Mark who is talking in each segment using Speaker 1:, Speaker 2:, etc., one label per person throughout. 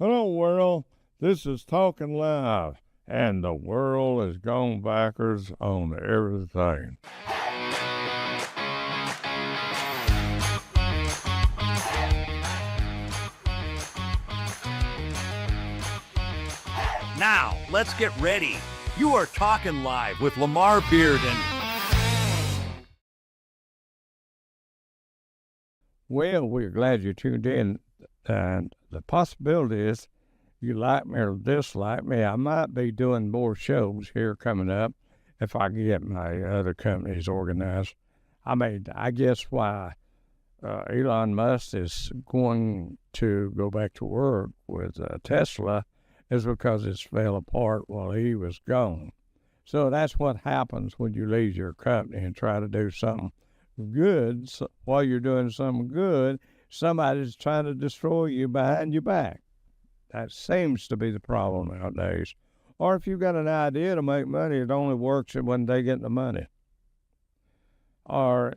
Speaker 1: Hello, world. This is Talkin Live, and the world has gone backwards on everything.
Speaker 2: Now, let's get ready. You are Talkin Live with Lamar Bearden.
Speaker 1: Well, we're glad you tuned in, and the possibility is you like me or dislike me. I might be doing more shows here coming up if I can get my other companies organized. I mean, I guess why Elon Musk is going to go back to work with Tesla is because it fell apart while he was gone. So that's what happens when you leave your company and try to do something good. So while you're doing something good, somebody's trying to destroy you behind your back. That seems to be the problem nowadays. Or if you've got an idea to make money, it only works when they get the money. Or,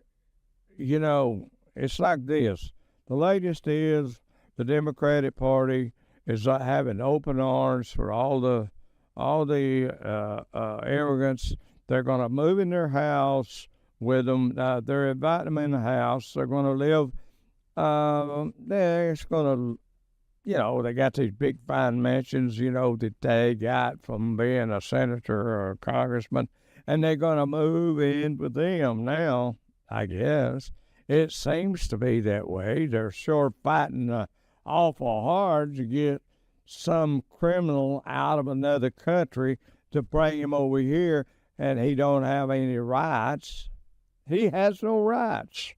Speaker 1: you know, it's like this. The latest is the Democratic Party is having open arms for all the immigrants. They're going to move in their house with them. They're inviting them in the house. They're going to live. They're going to, you know, they got these big fine mansions, you know, that they got from being a senator or a congressman, and they're going to move in with them now, I guess. It seems to be that way. They're sure fighting awful hard to get some criminal out of another country to bring him over here, and he don't have any rights. He has no rights.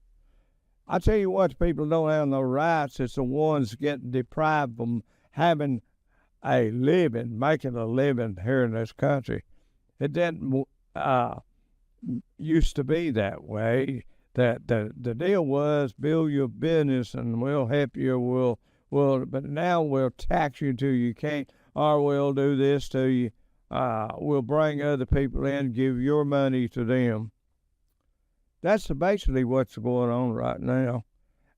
Speaker 1: I tell you what, people don't have no rights. It's the ones getting deprived from having a living, making a living here in this country. It didn't used to be that way. That the deal was build your business and we'll help you. But now we'll tax you till you can't, or we'll do this to you. We'll bring other people in, give your money to them. That's basically what's going on right now.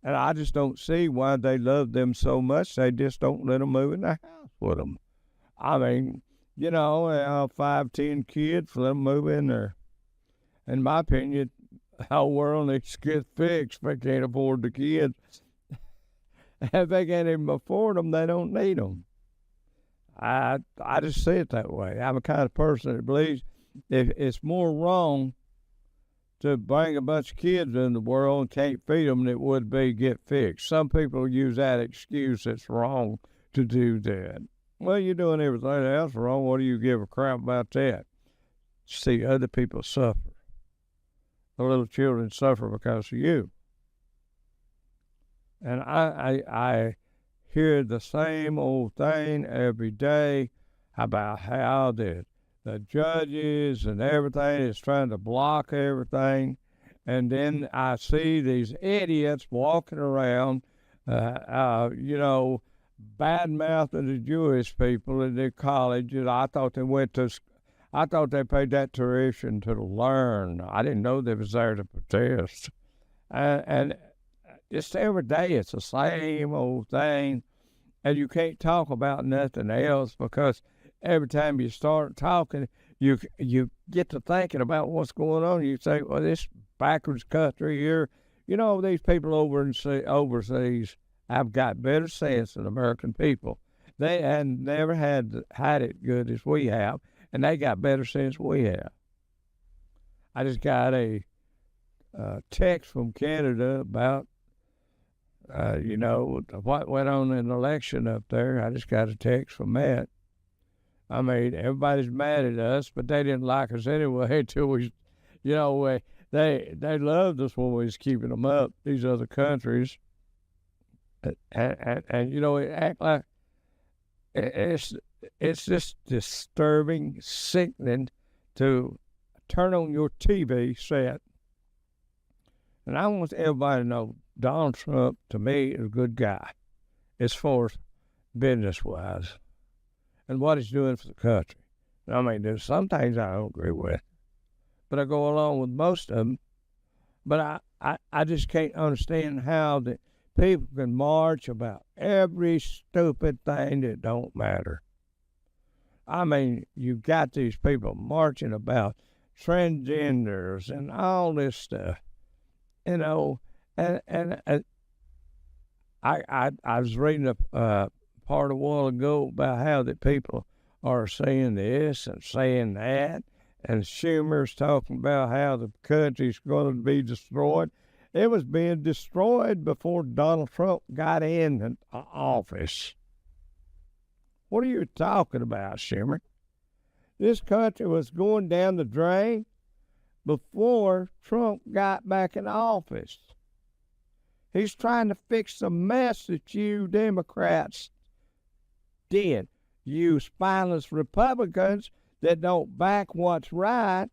Speaker 1: And I just don't see why they love them so much. They just don't let them move in their house with them. I mean, you know, 5, 10 kids, let them move in there. In my opinion, our world needs to get fixed if they can't afford the kids. If they can't even afford them, they don't need them. I just see it that way. I'm the kind of person that believes if it's more wrong to bring a bunch of kids in the world and can't feed them than it would be get fixed. Some people use that excuse it's wrong to do that. Well, you're doing everything else wrong. What do you give a crap about that? See other people suffer. The little children suffer because of you. And I hear the same old thing every day about how the judges and everything is trying to block everything. And then I see these idiots walking around, you know, bad-mouthing the Jewish people in their colleges. I thought they paid that tuition to learn. I didn't know they was there to protest. And just every day it's the same old thing, and you can't talk about nothing else because every time you start talking, you get to thinking about what's going on. You say, well, this backwards country here, you know, these people overseas have got better sense than American people. They had never had it good as we have, and they got better sense than we have. I just got a text from Canada about you know, what went on in the election up there. I just got a text from that. I mean, everybody's mad at us, but they didn't like us anyway until we, you know, they loved us when we was keeping them up, these other countries. And you know, it act like it's just disturbing, sickening to turn on your TV set. And I want everybody to know Donald Trump, to me, is a good guy as far as business-wise and what he's doing for the country. I mean, there's some things I don't agree with, but I go along with most of them. But I just can't understand how the people can march about every stupid thing that don't matter. I mean, you got these people marching about transgenders and all this stuff, and I was reading a part a while ago about how the people are saying this and saying that, and Schumer's talking about how the country's going to be destroyed. It was being destroyed before Donald Trump got in office. What are you talking about, Schumer? This country was going down the drain before Trump got back in office. He's trying to fix the mess that you Democrats did. You spineless Republicans that don't back what's right.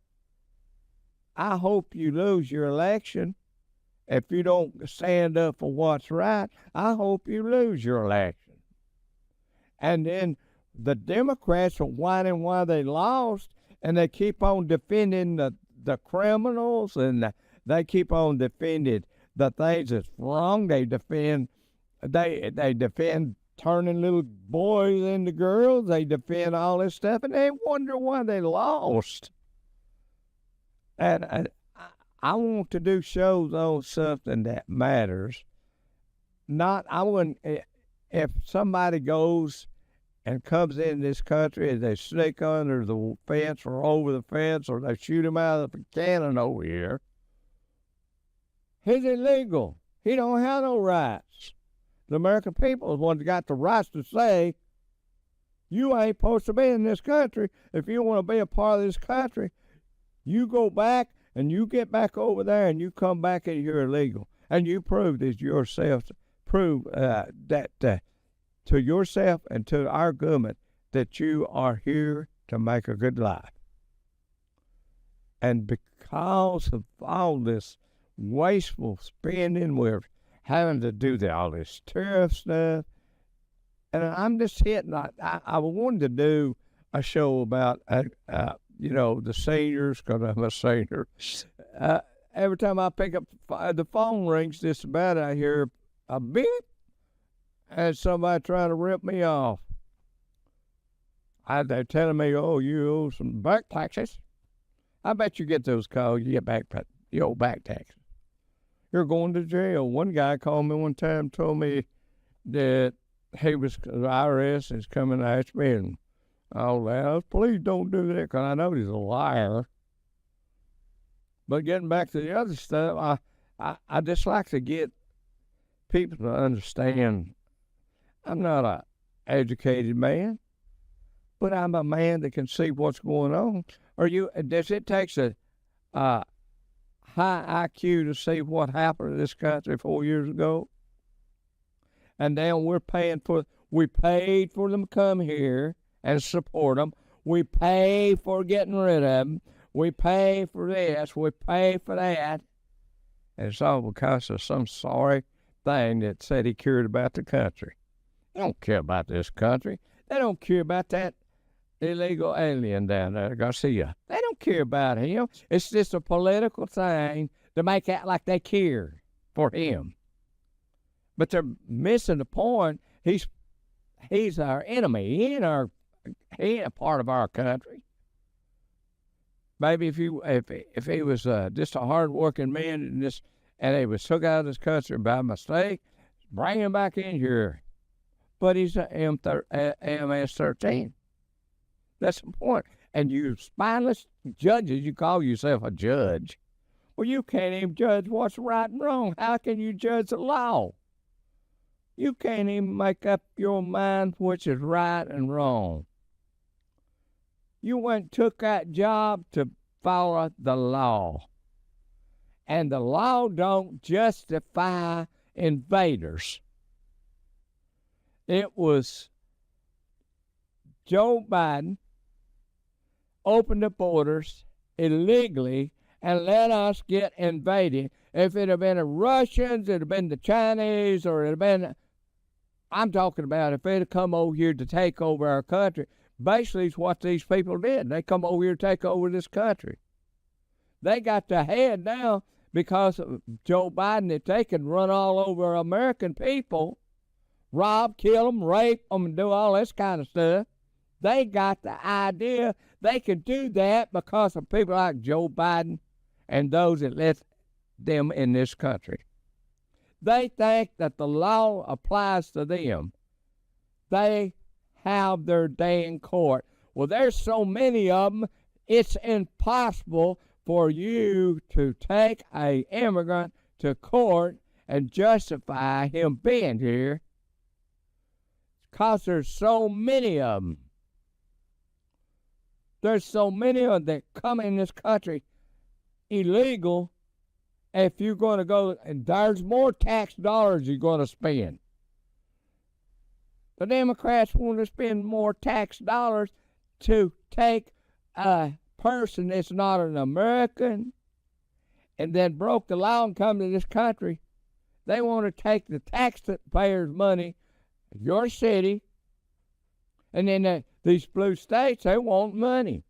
Speaker 1: I hope you lose your election. If you don't stand up for what's right, I hope you lose your election. And then the Democrats are whining why they lost, and they keep on defending the criminals, and they keep on defending the things that's wrong. They defend turning little boys into girls. They defend all this stuff, and they wonder why they lost. And I want to do shows on something that matters. If somebody goes and comes in this country and they sneak under the fence or over the fence, or they shoot him out of a cannon over here, he's illegal. He don't have no rights. The American people is one that got the rights to say, you ain't supposed to be in this country. If you want to be a part of this country, you go back and you get back over there and you come back and you're illegal. And you prove this yourself, that to yourself and to our government that you are here to make a good life. And because of all this wasteful spending, we're having to do all this tariff stuff. And I'm just hitting, I wanted to do a show about, the seniors, because I'm a senior. Every time I pick up the phone rings, just about I hear a beep, and somebody trying to rip me off. They're telling me, oh, you owe some back taxes. I bet you get those calls, you get you owe back taxes. You're going to jail. One guy called me one time, told me that the IRS is coming to ask me, and all that. Please don't do that, because I know he's a liar. But getting back to the other stuff, I just like to get people to understand I'm not an educated man, but I'm a man that can see what's going on. Does it take a high IQ to see what happened to this country 4 years ago? And now we paid for them to come here and support them. We pay for getting rid of them. We pay for this. We pay for that. And it's all because of some sorry thing that said he cared about the country. They don't care about this country. They don't care about that illegal alien down there, Garcia. They don't care about him. It's just a political thing to make out like they care for him. But they're missing the point. He's our enemy. He ain't a part of our country. Maybe if he was just a hard-working man and he was took out of this country by mistake, bring him back in here. But he's an MS-13. That's the point. And you spineless judges, you call yourself a judge. Well, you can't even judge what's right and wrong. How can you judge the law? You can't even make up your mind which is right and wrong. You went and took that job to follow the law. And the law don't justify invaders. It was Joe Biden opened the borders illegally and let us get invaded. If it had been the Russians, it would have been the Chinese, or it would have been, I'm talking about if it had come over here to take over our country. Basically, it's what these people did. They come over here to take over this country. They got the head now. because of Joe Biden, if they can run all over American people, rob, kill them, rape them, and do all this kind of stuff, they got the idea they can do that because of people like Joe Biden and those that let them in this country. They think that the law applies to them. They have their day in court. Well, there's so many of them, it's impossible for you to take an immigrant to court and justify him being here because there's so many of them. There's so many of them that come in this country illegal. If you're going to go, and there's more tax dollars you're going to spend. The Democrats want to spend more tax dollars to take a person that's not an American and then broke the law and come to this country. They want to take the taxpayers' money, your city, and then these blue states, they want money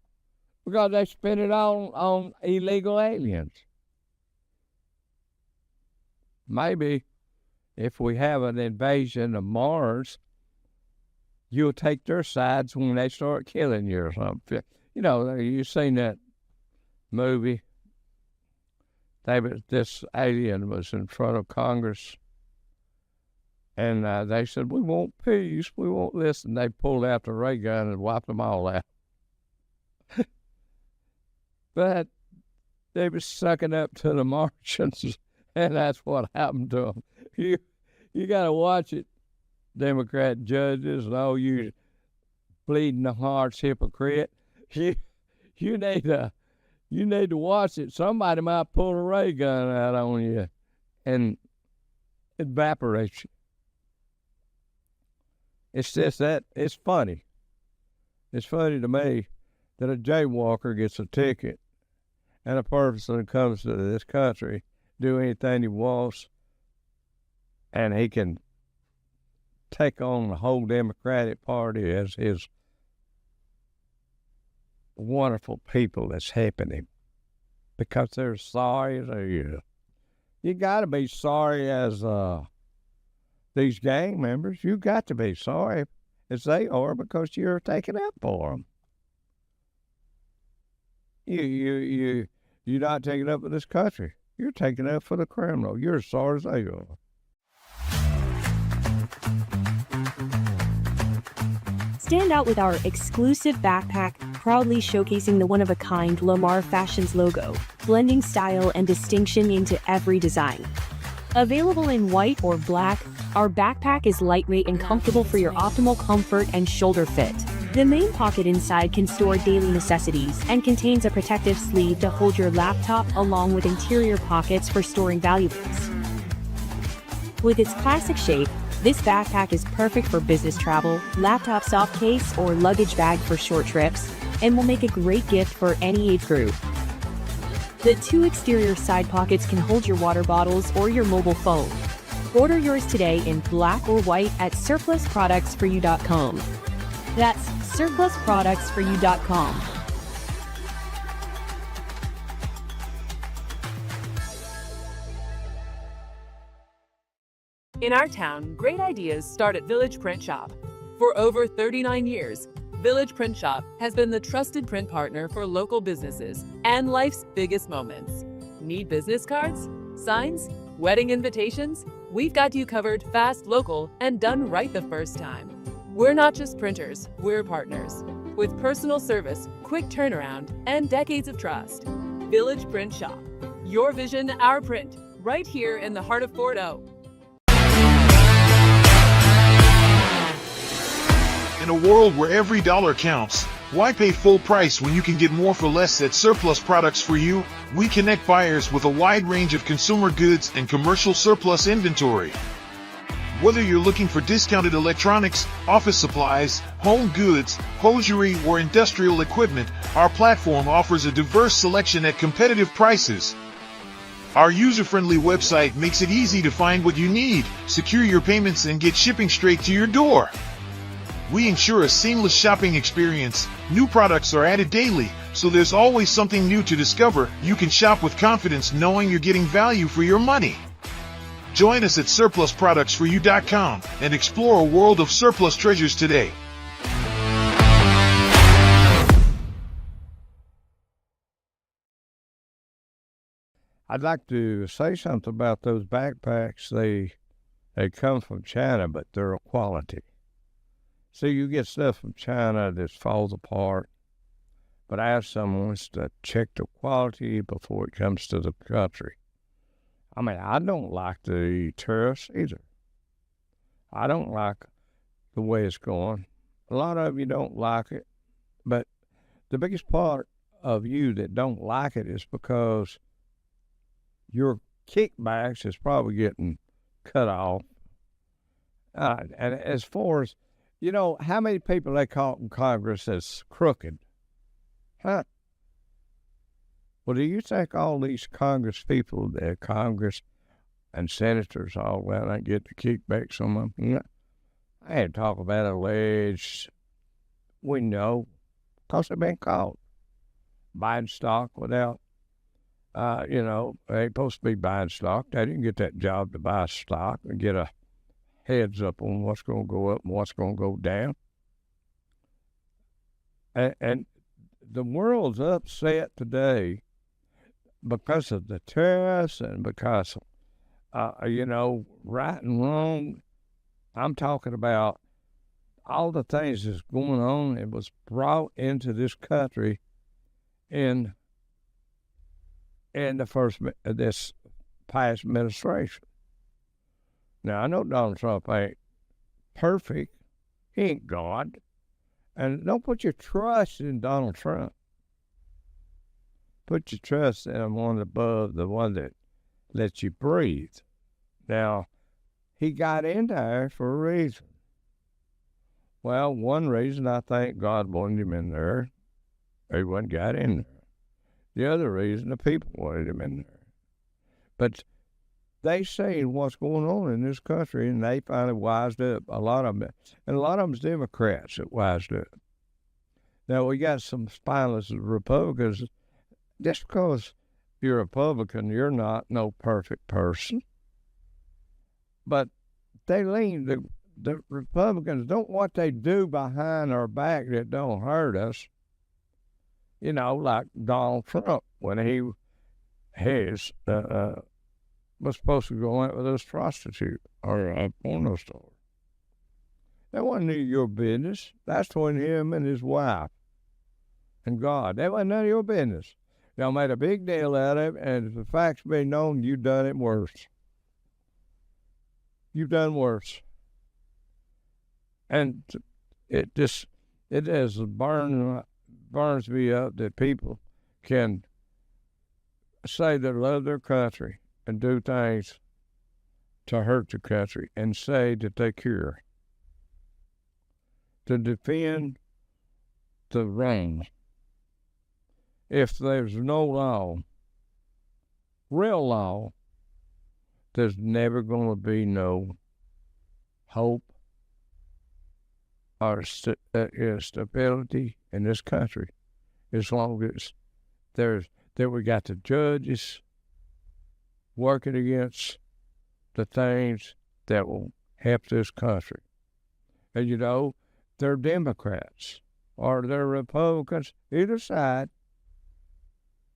Speaker 1: because they spend it on illegal aliens. Maybe if we have an invasion of Mars, you'll take their sides when they start killing you or something. You know, you've seen that movie. This alien was in front of Congress, and they said, we want peace, we want this, and they pulled out the ray gun and wiped them all out. But they were sucking up to the Martians, and that's what happened to them. You got to watch it, Democrat judges and all you bleeding the hearts hypocrite. You need to watch it. Somebody might pull a ray gun out on you and evaporate you. It's just that it's funny. It's funny to me that a jaywalker gets a ticket and a person comes to this country, do anything he wants, and he can take on the whole Democratic Party as his wonderful people that's helping him because they're sorry as you. You got to be sorry as these gang members. You got to be sorry as they are because you're taking up for them. You're not taking up for this country. You're taking up for the criminal. You're as sorry as they are.
Speaker 3: Stand out with our exclusive backpack, proudly showcasing the one-of-a-kind Lamar Fashions logo, blending style and distinction into every design. Available in white or black, our backpack is lightweight and comfortable for your optimal comfort and shoulder fit. The main pocket inside can store daily necessities and contains a protective sleeve to hold your laptop along with interior pockets for storing valuables. With its classic shape, this backpack is perfect for business travel, laptop soft case, or luggage bag for short trips, and will make a great gift for any age group. The two exterior side pockets can hold your water bottles or your mobile phone. Order yours today in black or white at surplusproductsforyou.com. That's surplusproductsforyou.com.
Speaker 4: In our town, great ideas start at Village Print Shop. For over 39 years, Village Print Shop has been the trusted print partner for local businesses and life's biggest moments. Need business cards, signs, wedding invitations? We've got you covered fast, local, and done right the first time. We're not just printers, we're partners. With personal service, quick turnaround, and decades of trust. Village Print Shop. Your vision, our print. Right here in the heart of Fort O.
Speaker 5: In a world where every dollar counts, why pay full price when you can get more for less at Surplus Products for You? We connect buyers with a wide range of consumer goods and commercial surplus inventory. Whether you're looking for discounted electronics, office supplies, home goods, hosiery, or industrial equipment, our platform offers a diverse selection at competitive prices. Our user-friendly website makes it easy to find what you need, secure your payments, and get shipping straight to your door. We ensure a seamless shopping experience. New products are added daily, so there's always something new to discover. You can shop with confidence knowing you're getting value for your money. Join us at surplusproductsforyou.com and explore a world of surplus treasures today.
Speaker 1: I'd like to say something about those backpacks. They come from China, but they're a quality. So you get stuff from China that falls apart, but I ask someone to check the quality before it comes to the country. I mean, I don't like the tariffs either. I don't like the way it's going. A lot of you don't like it, but the biggest part of you that don't like it is because your kickbacks is probably getting cut off. And as far as, you know, how many people they caught in Congress as crooked? Huh? Well, do you think all these Congress people, the Congress and senators all went and get the kickbacks on them? Yeah. I ain't talking about alleged. We know, because they've been caught buying stock without, they ain't supposed to be buying stock. They didn't get that job to buy stock and get a heads up on what's going to go up and what's going to go down. And the world's upset today because of the tariffs and because, right and wrong. I'm talking about all the things that's going on. It was brought into this country in this past administration. Now, I know Donald Trump ain't perfect. He ain't God. And don't put your trust in Donald Trump. Put your trust in the one above, the one that lets you breathe. Now, he got in there for a reason. Well, one reason I think God wanted him in there, he wasn't got in there. The other reason, the people wanted him in there. But they seen what's going on in this country, and they finally wised up. A lot of them, and a lot of them's Democrats that wised up. Now, we got some spineless Republicans. Just because you're a Republican, you're not no perfect person. But they lean, the Republicans don't what they do behind our back that don't hurt us. You know, like Donald Trump, when he was supposed to go out with this prostitute or a porno star. That wasn't none of your business. That's between him and his wife and God. That wasn't none of your business. Y'all made a big deal out of it, and if the facts be known, you've done it worse. You've done worse. And it just burns me up that people can say they love their country and do things to hurt the country and say that they care. To defend the wrong. If there's no law, real law, there's never going to be no hope or stability in this country, as long as we got the judges working against the things that will help this country. And they're Democrats or they're Republicans, either side,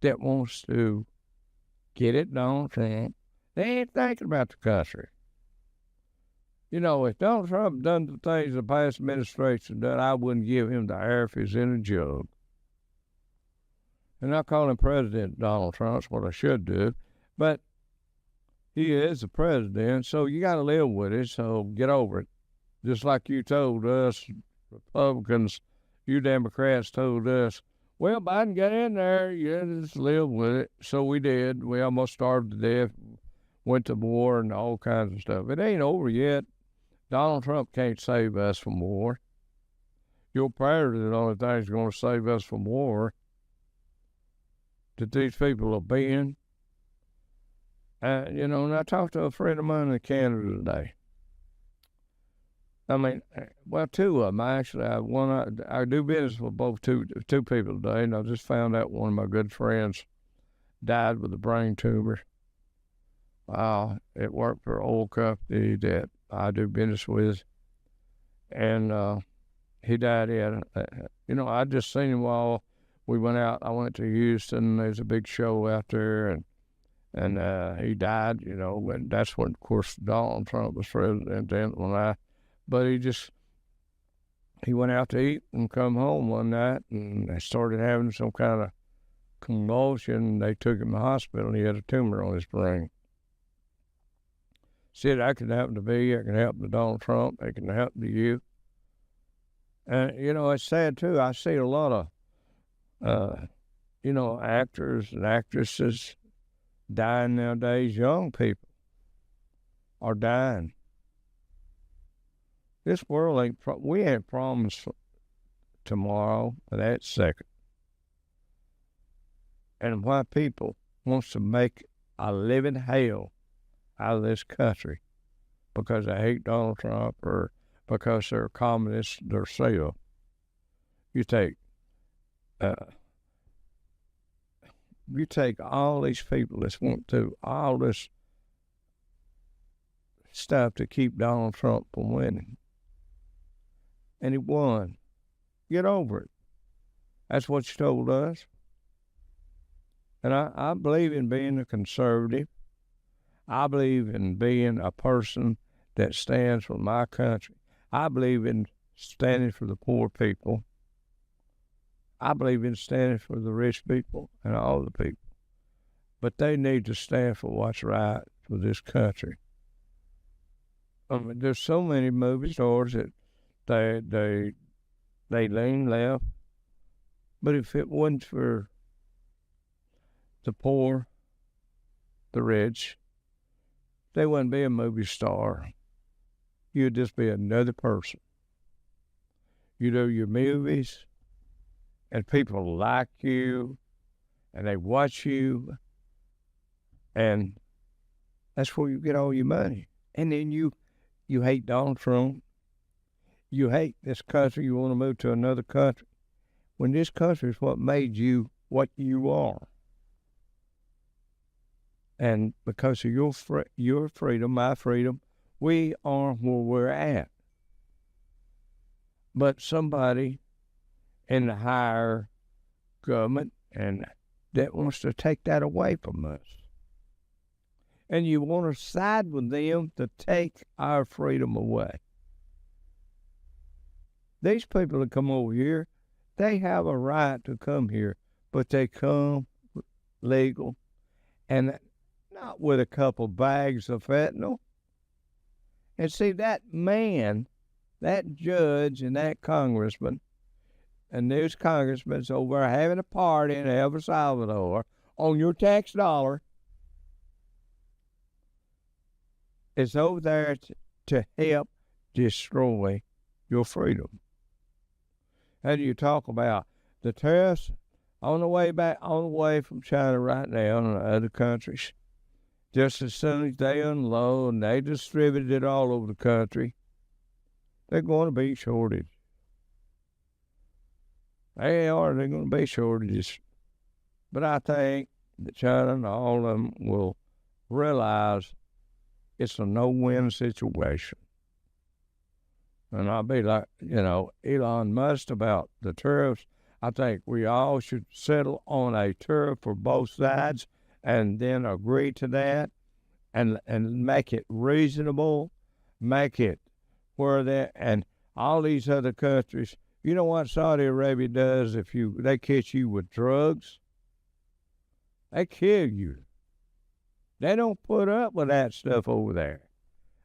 Speaker 1: that wants to get it Donald Trump. They ain't thinking about the country. If Donald Trump done the things the past administration done, I wouldn't give him the air if he's in a jug. And I call him President Donald Trump, that's what I should do. But he is the president, so you got to live with it, so get over it. Just like you told us, Republicans, you Democrats told us, well, Biden got in there, just live with it. So we did. We almost starved to death, went to war and all kinds of stuff. It ain't over yet. Donald Trump can't save us from war. Your prayers are the only thing that's going to save us from war. That these people are being. And I talked to a friend of mine in Canada today. I mean, well, two of them. Actually, I do business with both two people today, and I just found out one of my good friends died with a brain tumor. It worked for an oil company that I do business with, and he died. I just seen him while we went out. I went to Houston. There's a big show out there, and he died. And that's when, of course, Donald Trump was president. Then but he went out to eat and come home one night, and they started having some kind of convulsion. They took him to the hospital, and he had a tumor on his brain. Said, that could happen to me. It can happen to Donald Trump. It can happen to you. And, it's sad, too. I see a lot of, actors and actresses dying nowadays. Young people are dying. This world we ain't promised tomorrow, but that second. And why people wants to make a living hell out of this country because they hate Donald Trump or because they're communists themselves. You take all these people that want to all this stuff to keep Donald Trump from winning. And he won. Get over it. That's what you told us. And I believe in being a conservative. I believe in being a person that stands for my country. I believe in standing for the poor people. I believe in standing for the rich people and all the people. But they need to stand for what's right for this country. I mean, there's so many movie stars that they lean left. But if it wasn't for the poor, the rich, they wouldn't be a movie star. You'd just be another person. You do your movies, and people like you, and they watch you, and that's where you get all your money. And then you hate Donald Trump. You hate this country. You want to move to another country. When this country is what made you what you are. And because of your freedom, my freedom, we are where we're at. But somebody in the higher government and that wants to take that away from us. And you want to side with them to take our freedom away. These people that come over here, they have a right to come here, but they come legal and not with a couple bags of fentanyl. And see, that man, that judge and that congressman, and those congressmen's over having a party in El Salvador on your tax dollar, is over there to help destroy your freedom. And you talk about the tariffs on the way from China right now and other countries. Just as soon as they unload and they distribute it all over the country, they're going to be shortages. They're going to be shortages. But I think that China and all of them will realize it's a no-win situation. And I'll be like, Elon Musk about the tariffs. I think we all should settle on a tariff for both sides and then agree to that and make it reasonable, make it where and all these other countries. You know what Saudi Arabia does if they catch you with drugs? They kill you. They don't put up with that stuff over there.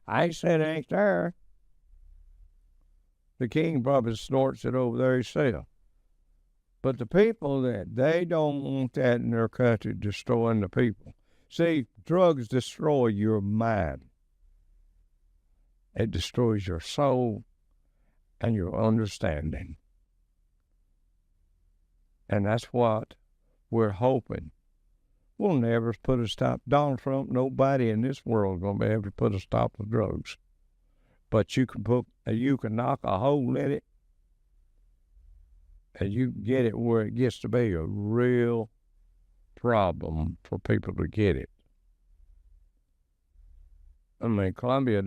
Speaker 1: I ain't saying it ain't there. The king probably snorts it over there himself. But the people they don't want that in their country, destroying the people. See, drugs destroy your mind. It destroys your soul and your understanding. And that's what we're hoping. We'll never put a stop. Donald Trump, nobody in this world is going to be able to put a stop to drugs. but you can knock a hole in it, and you can get it where it gets to be a real problem for people to get it. I mean, Colombia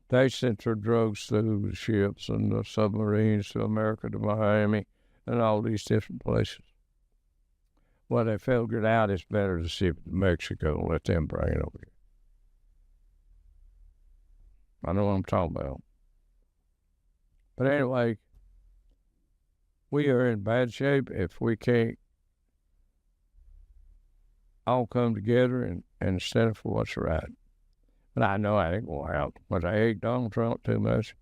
Speaker 1: they sent their drugs through the ships and the submarines to America, to Miami, and all these different places. Well, they figured out it's better to ship it to Mexico and let them bring it over here. I know what I'm talking about. But anyway, we are in bad shape if we can't all come together and stand for what's right. But I know I ain't going to happen. But I hate Donald Trump too much.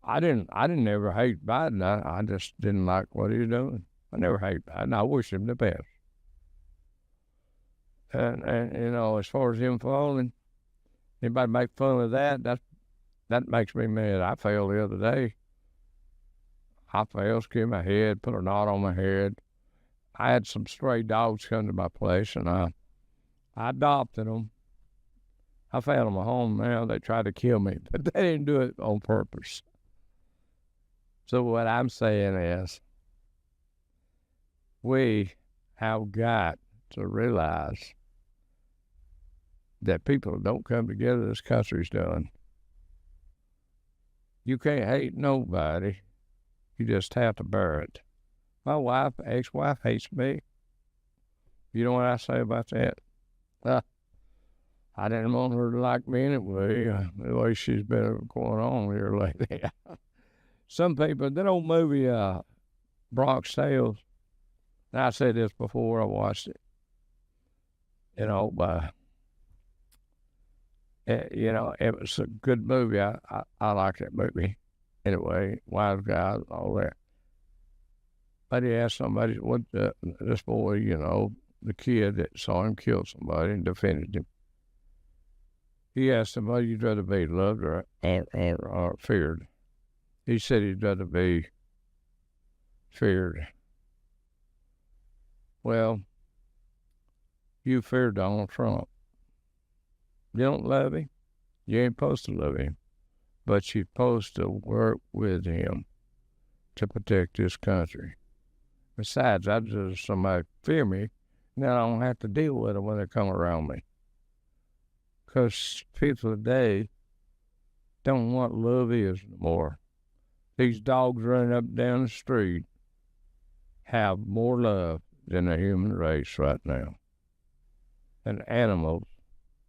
Speaker 1: I didn't ever hate Biden. I just didn't like what he was doing. I never hate Biden. I wish him the best. And you know, as far as him falling, anybody make fun of that makes me mad. I fell the other day. I fell, skinned my head, put a knot on my head. I had some stray dogs come to my place, and I adopted them. I found them a home now. They tried to kill me, but they didn't do it on purpose. So what I'm saying is, we have got to realize that people don't come together, this country's done. You can't hate nobody. You just have to bear it. My ex-wife hates me. You know what I say about that? I didn't want her to like me anyway, the way she's been going on here lately. Some people, that old movie, Bronx Tales, and I said this before I watched it, you know, it was a good movie. I like that movie. Anyway, wise guys, all that. But he asked somebody, this boy, you know, the kid that saw him kill somebody and defended him. He asked him, what you'd rather be, loved or feared? He said he'd rather be feared. Well, you fear Donald Trump. You don't love him. You ain't supposed to love him. But you're supposed to work with him to protect this country. Besides, I just somebody fear me, then I don't have to deal with them when they come around me. Because people today don't know what love is anymore. These dogs running up and down the street have more love than the human race right now. And animals,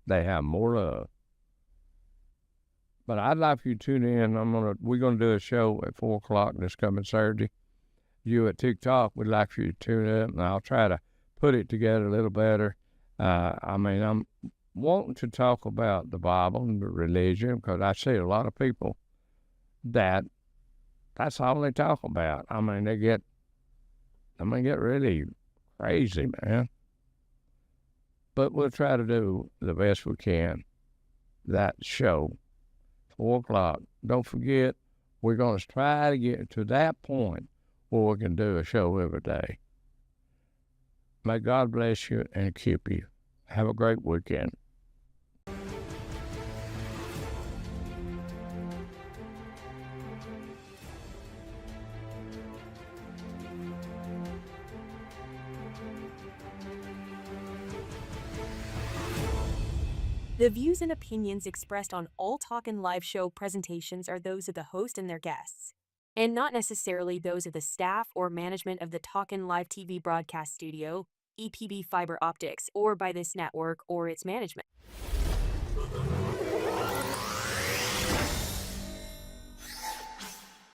Speaker 1: they have more love. But I'd like for you to tune in. We're gonna do a show at 4:00 this coming Saturday. You at TikTok, we'd like for you to tune in, and I'll try to put it together a little better. I'm wanting to talk about the Bible and the religion, because I see a lot of people that's all they talk about. They get really crazy, man. But we'll try to do the best we can. That show, 4:00. Don't forget, we're going to try to get to that point where we can do a show every day. May God bless you and keep you. Have a great weekend.
Speaker 3: The views and opinions expressed on all Talkin Live Show presentations are those of the host and their guests, and not necessarily those of the staff or management of the Talkin Live TV broadcast studio, EPB Fiber Optics, or by this network or its management.